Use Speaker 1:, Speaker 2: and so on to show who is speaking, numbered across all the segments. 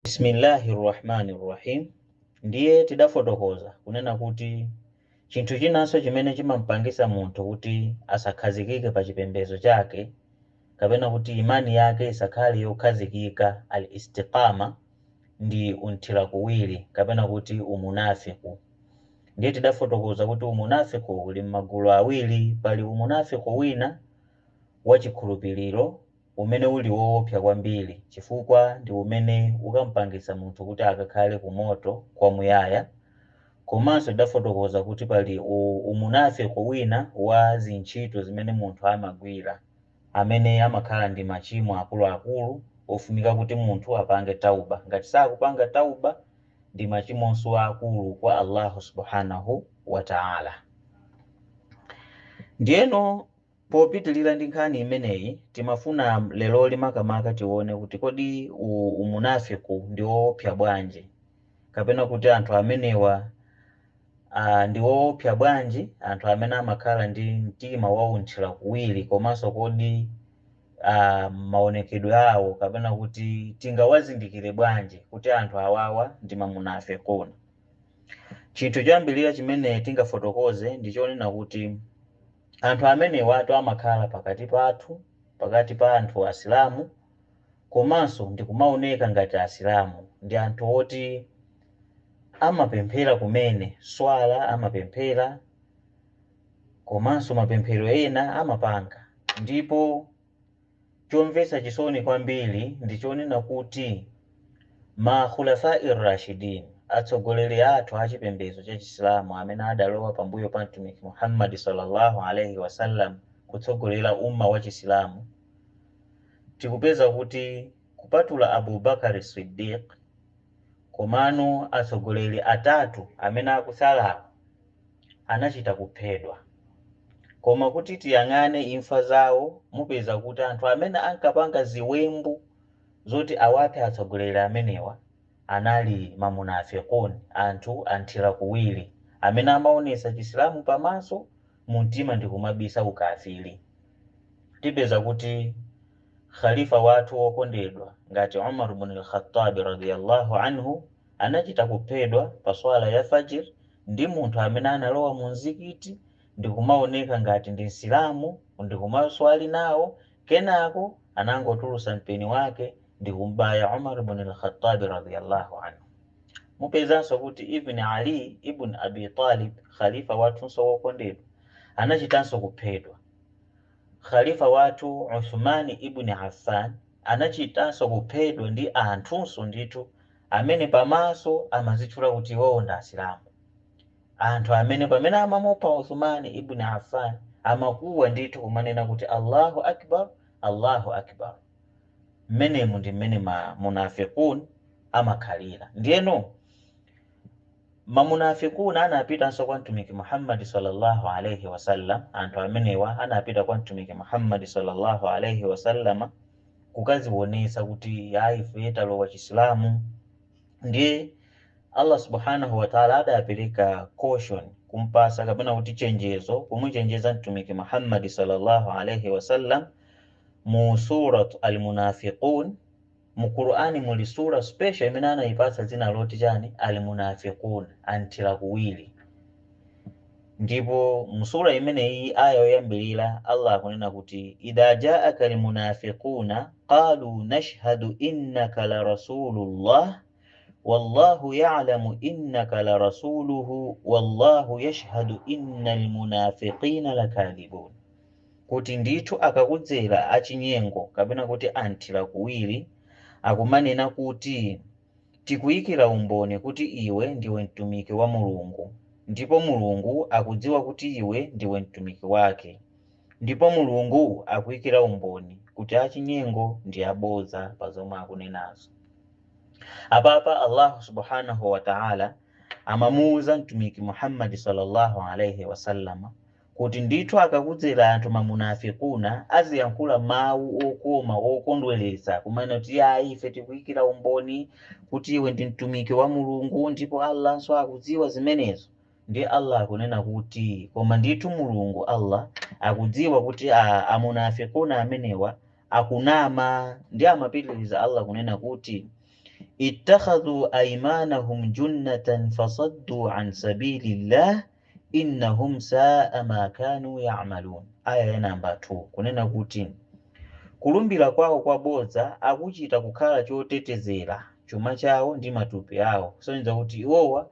Speaker 1: Bismillahirrahmanirrahim. Ndiye tidafotokoza kunena kuti chinthu chinanso chimene chimampangisa munthu kuti asakhazikike pa chipembedzo chake kapena kuti imani yake isakhale yokhazikika al-istiqama ndi unthira kuwiri kapena kuti umunafiku. Ndiye tidafotokoza kuti umunafiku uli m'magulu awiri. Pali umunafiku wina wachikhulupiriro umene uli woopsa kwambiri chifukwa ndi umene ukampangisa munthu kuti akakhale kumoto kwamuyaya. Komanso tidafotokoza kuti pali umunafiku wina wa zintchito zimene munthu amagwira amene amakhala ndi machimo akuluakulu ofunika kuti munthu apange tauba. Ngati sakupanga tauba ndi machimonso akulu kwa Allahu subhanahu wa ta'ala. Ndiyeno popitilira ndi nkhani imeneyi timafuna lero makamaka tione kuti kodi umunafiku ndi woopsa bwanji kapena kuti anthu amenewa ndi woopsa bwanji, anthu amene amakhala ndi mtima waunthira kuwiri, komanso kodi maonekedwe awo kapena kuti tingawazindikire bwanji kuti anthu awawa ndi mamunafikuna. Chinthu choyambirira chimene tingafotokoze ndi chonena kuti anthu amenewa amakhala pakati pa anthu asilamu, komanso ndi kumaoneka ngati asilamu. Ndi anthu oti amapemphera kumene swala amapemphera, komanso mapemphero ena amapanga. Ndipo chomvetsa chisoni kwambiri ndi chonena kuti makhulafai rashidin, atsogoleri athu a chipembedzo cha Chisilamu amene adalowa pambuyo pa mtumiki Muhammad sallallahu alaihi wasallam kutsogolera umma wa Chisilamu, tikupeza kuti kupatula Abu Bakar Siddiq, komano atsogoleri atatu amene akusalawo anachita kuphedwa. Koma kuti tiyang'ane imfa zawo mupeza kuti anthu amene ankapanga ziwembu zoti awaphe atsogoleri amenewa anali mamunafikun, anthu anthira kuwiri amene amaonesa Chisilamu pamaso, mumtima ndi kumabisa ukafiri. Tipeza kuti khalifa wathu wokondedwa ngati Umar ibn al-Khattab radiyallahu anhu anachita kuphedwa pa swala ya fajr ndi munthu amene analowa mu mzikiti ndi kumaoneka ngati ndi Msilamu, ndi kumaswali nawo, kenako anangotulusa mpeni wake ndi kumbaya Umar ibn al-Khattab radiyallahu anhu. Mupezanso kuti Ibn Ali ibn Abi Talib, khalifa wathu wokondedwa, anachitanso kuphedwa. Khalifa wathu Uthman ibn Affan anachitanso kuphedwa ndi anthunso ndithu amene pamaso amazitchula kuti iwowo ndi asilamu. Anthu amene pamene amamupha Uthman ibn Affan amakuwa ndithu kumanena kuti Allahu akbar, Allahu akbar. Mmenemu ndi mmene mamunafikun amakhalira. Ndiyeno mamunafikuna anapitanso kwa mtumiki Muhammad sallallahu alaihi wasallam. Anthu amenewa anapita kwa mtumiki Muhammad sallallahu alaihi wasallam kukazionesa kuti ife talowa Chisilamu. Ndiye Allah subhanahu wa ta'ala adapeleka caution kumpasa kapena kuti chenjezo kumuchenjeza mtumiki Muhammad sallallahu alaihi wasallam mu surat al-Munafiqun. Mu Qur'ani muli sura special imene anayipasa dzina loti chani, al-Munafiqun, anthira kuwiri. Ndipo musura imene iyi aya yoyambirira Allah akunena kuti idha ja'aka al-munafiquna qalu nashhadu innaka la rasulullah wallahu ya'lamu innaka la rasuluhu wallahu yashhadu innal munafiqina lakadhibun. Kuti ndithu akakudzera achinyengo kapena kuti anthira kuwiri akumanena kuti tikuyikira umboni kuti iwe ndiwe mtumiki wa Mulungu, ndipo Mulungu akudziwa kuti iwe ndiwe mtumiki wake, ndipo Mulungu akuyikira umboni kuti achinyengo ndi aboza pa zomwe akunenazo. Apapa Allah subhanahu wa ta'ala amamuuza mtumiki Muhammad sallallahu alaihi wasallam kuti ndithu akakudzera anthu mamunafikuna aziyankhula mawu okoma okondweretsa kumene kuti ife tikuyikira umboni kuti iwe ndi mtumiki wa Mulungu, ndipo Allah nso akudziwa zimenezo. Ndi Allah akunena kuti koma ndithu Mulungu Allah akudziwa kuti amunafikuna amenewa akunama. Ndi amapitiriza Allah kunena kuti ittakhadhu aymanahum junnatan fasaddu an sabilillah innahum saa ma kanu ya'malun. Aya ya namba 2 kunena kuti kulumbira kwawo kwabodza akuchita kukhala chotetezera chuma chawo ndi matupi awo, kusonyeza kuti iwowa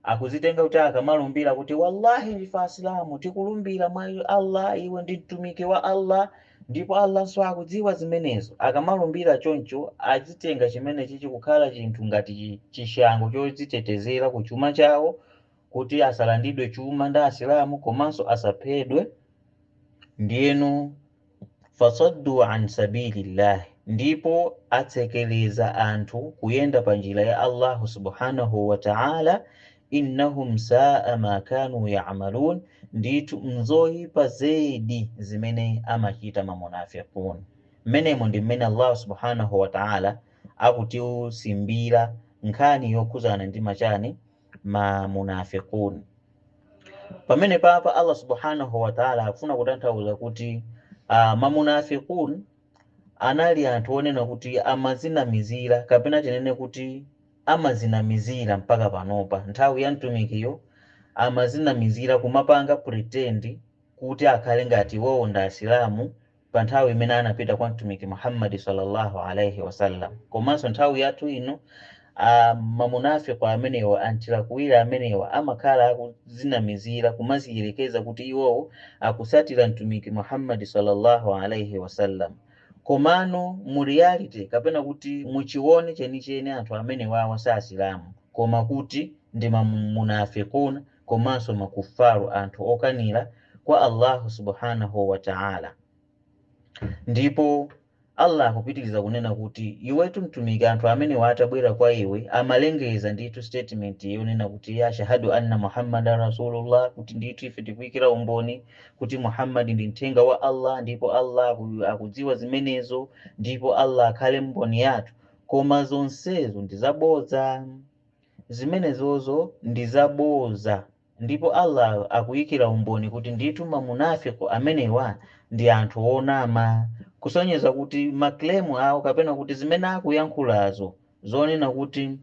Speaker 1: akuzitenga kuti akamalumbira kuti wallahi ndife asilamu tikulumbira mwa Allah, iwe ndi mtumiki wa Allah, ndipo Allah so akudziwa zimenezo. Akamalumbira choncho azitenga chimene chichi kukhala chinthu ngati chishango chodzitetezera ku chuma chawo, kuti asalandidwe chuma ndi asilamu komanso asaphedwe. Ndiyeno fasaddu an sabilillah, ndipo atsekeleza anthu kuyenda pa njira ya Allah subhanahu wa ta'ala. Innahum saa ma kanu ya'malun, nditu mzoyipa zedi zimene amachita mamunafiqun. Mmenemo ndi mmene Allah subhanahu wa ta'ala akutiusimbira nkhani yokhuzana ndi machani mamunafiqun. Pamene papa Allah subhanahu wa ta'ala akufuna kutanthauza kuti mamunafiqun anali anthu onena kuti amazinamizira, kapena tinene kuti amazinamizira mpaka panopa. Nthawi ya mtumikiyo amazinamizira kumapanga pretend kuti akhale ngati iwowo ndi asilamu pa nthawi imene anapita kwa mtumiki Muhammad sallallahu alaihi wasallam. Komanso nthawi yathu ino mamunafiqu amenewa, antirakuwira amenewa amakhala akuzinamizira kumaziyerekeza kuti iwowo akusatira mtumiki Muhammad sallallahu alaihi wasallam. Komano mu reality, kapena kuti muchione chenicheni anthu amenewa sa asilamu, koma kuti ndi mamunafiquna komanso makufaru, anthu okanira kwa Allah subhanahu wa ta'ala. Ndipo Allah akupitiriza kunena kuti iwetu mtumiki, anthu amenewa atabwera kwa iwe amalengeza nditu statement yonena kuti ya shahadu anna Muhammadan rasulullah, kuti nditu ife tikuyikira umboni kuti Muhammad ndi mthenga wa Allah, ndipo Allah akudziwa zimenezo, ndipo Allah akhale mboni yathu. Koma zonsezo ndi zabodza, zimenezozo ndi zabodza. Ndipo Allah akuyikira umboni kuti nditu mamunafiqu amenewa ndi anthu onama, kusonyeza kuti maklemu awo kapena kuti zimene akuyankhulazo zonena kuti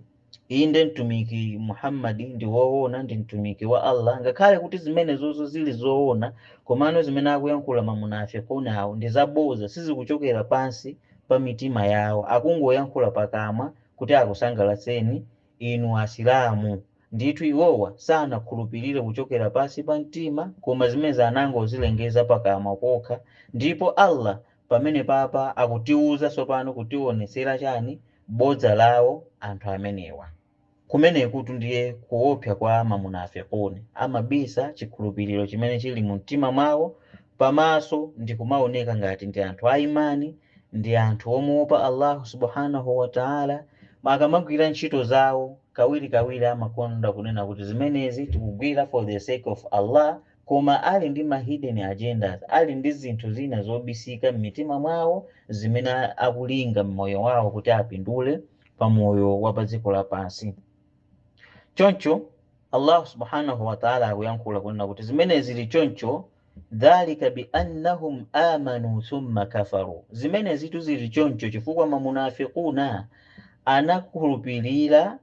Speaker 1: inde mtumiki Muhammad ndi woona, ndi mtumiki wa Allah, ngakhale kuti zimenezozo zili zoona, komano zimene akuyankhula mamunafiquna awo ndi zabodza, sizikuchokera pansi pa mitima yawo, akungoyankhula pakamwa kuti akusangalatseni inu asilamu. Ndithu iwowa sanakhulupirire kuchokera pansi pa mtima, koma zimene anangozilengeza pakamwa kokha. Ndipo Allah pamene papa akutiuza sopano kutionesera chani bodza lawo anthu amenewa. Kumene kuti ndiye kuopsa kwa mamunafiquni, amabisa chikhulupiriro chimene chili mu mtima mwawo, pamaso ndi kumaoneka ngati ndi anthu a imani, ndi anthu omuopa Allah subhanahu wa ta'ala. Akamagwira ntchito zawo kawiri amakonda kunena kuti zimenezi tikugwira for the sake of Allah, koma ali ndi ma hidden agendas, ali ndi zinthu zina zobisika m'mitima mwawo zimene akulinga mmoyo wawo kuti apindule pa moyo wa padziko lapansi. Choncho Allah subhanahu wa ta'ala akuyankhula kunena kuti zimene zili choncho, dhalika bi annahum amanu thumma kafaru, zimene zitu zili choncho chifukwa mamunafiquna anakhulupirira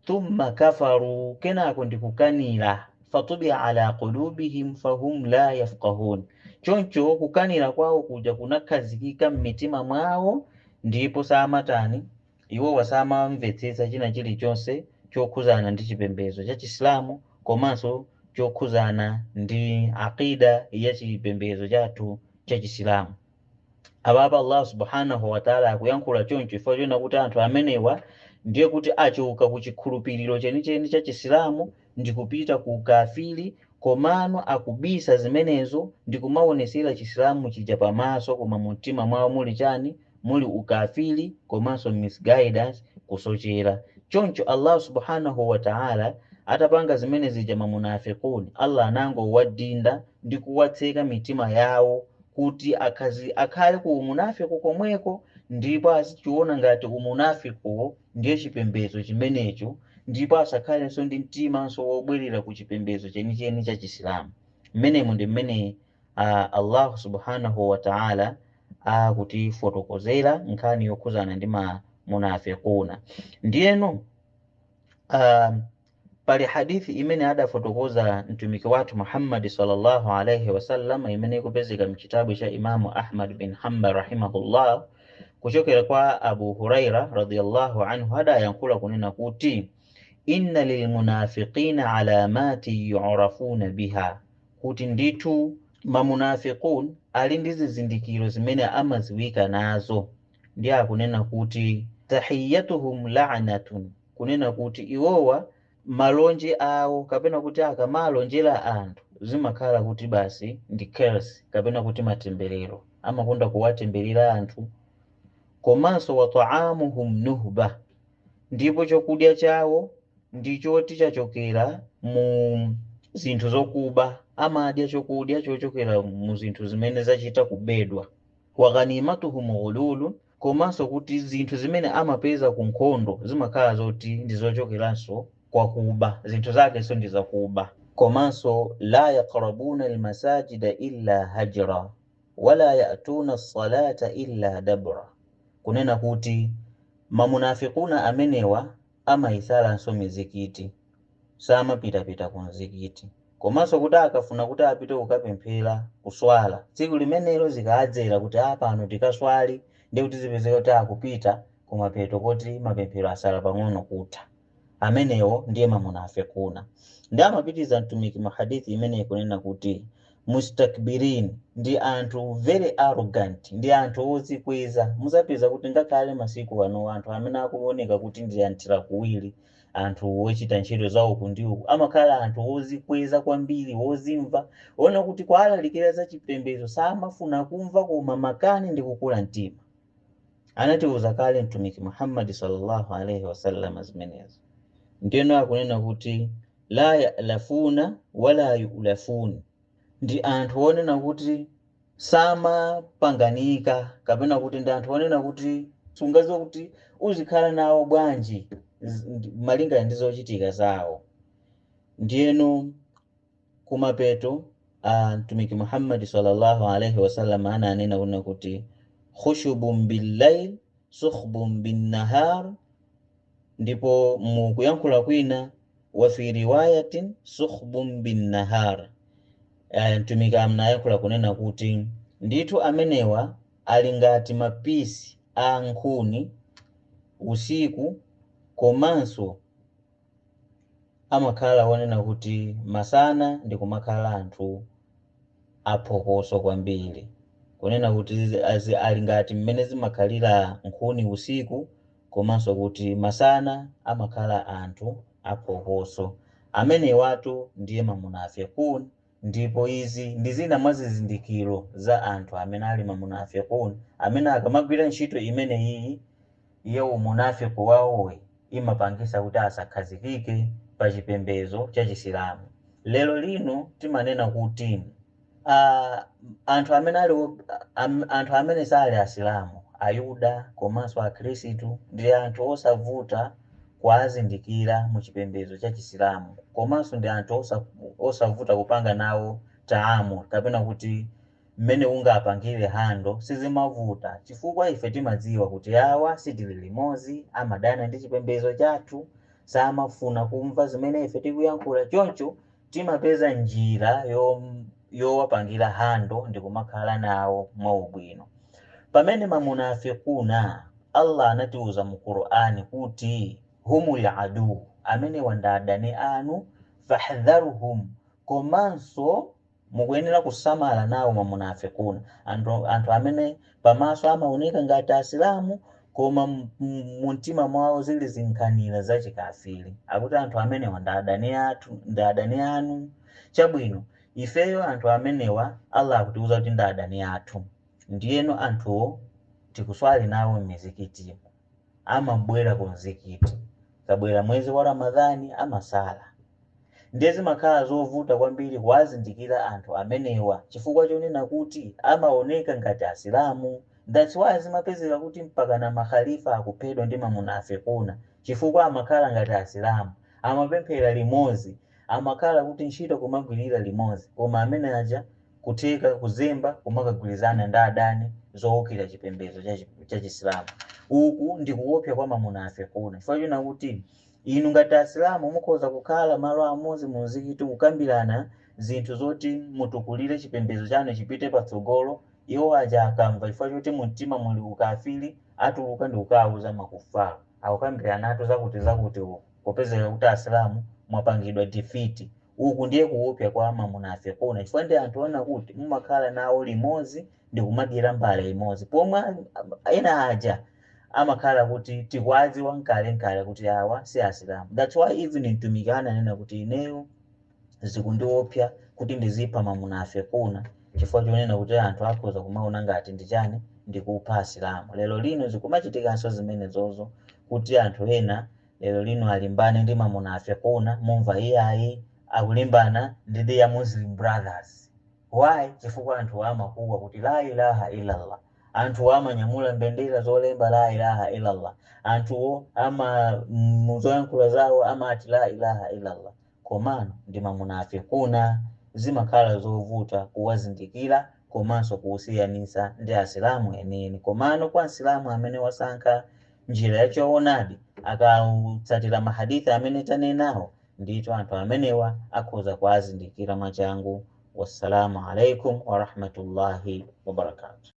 Speaker 1: thumma kafaru, kenako ndikukanira, fatubia ala qulubihim fahum la yafqahun. Choncho kukanira kwawo kuja kunakhazikika m'mitima mwawo, ndipo samatani iwo wasamamvetsetsa china chilichonse chokhuzana ndi chipembedzo cha Chisilamu, komanso chokhuzana ndi aqida ya chipembedzo chathu cha Chisilamu. Ababa Allah subhanahu wa ta'ala akuyankhula choncho ifo chona kuti anthu amenewa ndiye kuti achoka ku chikhulupiriro chenicheni cha Chisilamu ndi kupita ku kafiri, komano akubisa zimenezo ndi kumaonesera Chisilamu chija pamaso, koma mumtima mwawo muli chani, muli ukafiri komanso misguidance, kusochera. Choncho Allah subhanahu wa ta'ala atapanga zimene zija mamunafiquni, Allah anango wadinda ndi kuwatseka mitima yawo kuti akhale ku umunafiku komweko, ndipo azichiona ngati umunafiku ndiye chipembedzo chimenecho, ndipo asakhalenso ndi mtimanso wobwerera ku chipembedzo chenicheni cha Chisilamu. Mmenemo ndi mmene Allah subhanahu wa ta'ala akutifotokozera nkhani yokhuzana ndi munafiquna. Ndiyeno pali hadithi imene adafotokoza mtumiki wathu Muhammad sallallahu alaihi wasallam imene ikupezeka mchitabu cha Imamu Ahmad bin Hanbal rahimahullah kuchokera kwa Abu Huraira radhiyallahu anhu adayankhula kunena kuti inna lilmunafiqina alamati yu'rafuna biha, kuti ndithu mamunafiqun ali ndi zizindikiro zimene amaziwika nazo. Ndi akunena kuti tahiyyatuhum la'natun, kunena kuti iwowa malonje awo kapena kuti akamalonjera anthu zimakhala kuti basi ndi curse kapena kuti matemberero, amakonda kuwatemberera anthu. Komanso wa ta'amuhum nuhba, ndipo chokudya chawo ndichoti chachokera mu zinthu zokuba, amadya chokudya chochokera mu zinthu zimene zachita kubedwa. Wa ghanimatuhum ghululun, komanso kuti zinthu zimene amapeza ku nkhondo zimakhala zoti ndizochokeranso kwa kuba, zinthu zake so ndi zakuba. Komanso la yaqrabuna almasajida illa hajra wala ya'tuna as-salata illa dabra, kunena kuti mamunafiquna amenewa amayisalanso mizikiti, samapitapita ku mzikiti. Komanso kuti akafuna kuti apite kukapemphera kuswala, tsiku limenelo zikadzera kuti apano tikaswali, ndi kuti zipezeka kuti akupita kumapeto kuti mapemphero asala pang'ono kutha, amenewo ndiye mamunafiquna. Ndi amapitiza mtumiki mahadithi imene ikunena kuti mustakbirin, ndi anthu very arrogant, ndi anthu ozikweza. Muzapeza kuti ngakhale masiku ano anthu amene akuoneka kuti ndi anthira kuwiri, anthu ochita ntchito zawo kundi uku, amakhala anthu ozikweza kwambiri, ozimva, ona kuti kwalalikira za chipembedzo samafuna kumva, koma makani ndi kukula mtima. Anatiuza kale mtumiki Muhammad sallallahu alaihi wasallam zimenezo. Ndiyeno akunena kuti la ya'lafuna wala yu'lafun, ndi anthu onena kuti samapanganika, kapena kuti ndi anthu onena kuti sungaziwa kuti uzikhala nawo bwanji malinga ndi zochitika zawo. Ndiyeno kumapeto mtumiki Muhammad sallallahu alaihi wasallam ananena kunena kuti khushubun billayl sukhbun bin nahar, ndipo mukuyankhula kwina wa fi riwayatin sukhbun bin nahar, mtumiki amnayankhula kunena kuti ndithu amenewa ali ngati mapisi a nkhuni usiku, komanso amakhala wonena kuti masana ndi kumakhala anthu aphokoso kwambiri, kunena kuti ali ngati mmene zimakhalira nkhuni usiku, komanso kuti masana amakhala anthu aphokoso. Amenewatu ndiye mamunafiqun, ndipo izi ndi zina mwa zizindikiro za anthu amene ali mamunafiqun, amene akamagwira ntchito imene iyi ya umunafiqu wawowe imapangisa kuti asakhazikike pa chipembedzo cha Chisilamu. Lero lino timanena kuti anthu amene sali asilamu, ayuda komanso akhristu, ndi anthu osavuta kuazindikira mu chipembedzo cha Chisilamu, komanso ndi anthu osavuta kupanga nawo taamu, kapena kuti mmene ungapangire hando sizimavuta, chifukwa ife timadziwa kuti awa sitili limodzi, amadana ndi chipembedzo chathu, samafuna kumva zimene ife tikuyankhula. Choncho timapeza njira yowapangira hando ndi kumakhala nawo mwaubwino. Pamene mamunafiquna, Allah anatiuza mu Qur'ani kuti humul adu, amene wandadani anu, fahdharuhum, komanso mukuyenera kusamala nawo mamunafiquna, anthu amene pamaso amaoneka ngati asilamu koma mumtima mwawo zili zinkhanira za chikafiri. Akuti anthu amene ndadani anu. Chabwino ifeyo anthu amenewa Allah akutiuza kuti ndadani athu, ndiyeno anthuwo tikuswali nawo m'mizikiti, amabwera ku mzikiti, kabwera mwezi wa Ramadhani amasala. Ndiye zimakhala zovuta kwambiri kuwazindikira anthu amenewa, chifukwa chonena kuti amaoneka ngati asilamu. That's why zimapezeka kuti mpaka na makhalifa akuphedwa ndi mamunafiquna, chifukwa amakhala ngati asilamu, amapemphera limodzi, amakhala kuti ntchito kumagwirira limodzi, koma amene aja kutheka kuzemba kumakagwirizana ndi adani zowukira chipembedzo cha Chisilamu. uku ndikuopsa kwa mamunafikuna chifukwa china kuti inu ngati asilamu mukhoza kukhala malo amodzi mu mzikiti kukambirana zinthu zoti mutukulire chipembedzo chanu chipite patsogolo, iwo aja akamva chifukwa choti mumtima muli ukafiri atuluka ndi kukawuza makufaro akukambirana nato zakuti uku popezeka kuti asilamu mwapangidwa defeat. Uku ndiye kuopsa kwa mamunafikuna chifukwa ndi anthu ona kuti mumakhala nawo limodzi ndi kumadyera mbale imodzi, pomwe ena aja amakhala kuti tikwadziwa nkale kuti awa si asilamu. That's why even mtumiki ananena kuti ineyo zikundiopsa kuti ndizipha mamunafikuna chifukwa chonena kuti anthu akhoza kumaona ngati ndichani ndikupha asilamu. Lero lino zikumachitikanso zimenezozo kuti anthu ena lero lino alimbane ndi mamunafikuna, mumva iyayi akulimbana ndi their Muslim brothers. Why? Chifukwa anthu amakuwa kuti la ilaha illallah, anthu amanyamula mbendera zolemba la ilaha illallah, anthuwo ama muzoyankhula zawo amati la ilaha illallah, komano ndi mamunafikuna. Zimakhala zovuta kuwazindikira komanso kusiyanitsa ndi asilamu eneni. Komano kwa asilamu amene wasankha njira ya choonadi akatsatira mahadithi amene tanenawo, ndithu anthu amenewa akhoza kuwazindikira mwachangu. Wassalamu alaikum wa rahmatullahi wa barakatuh.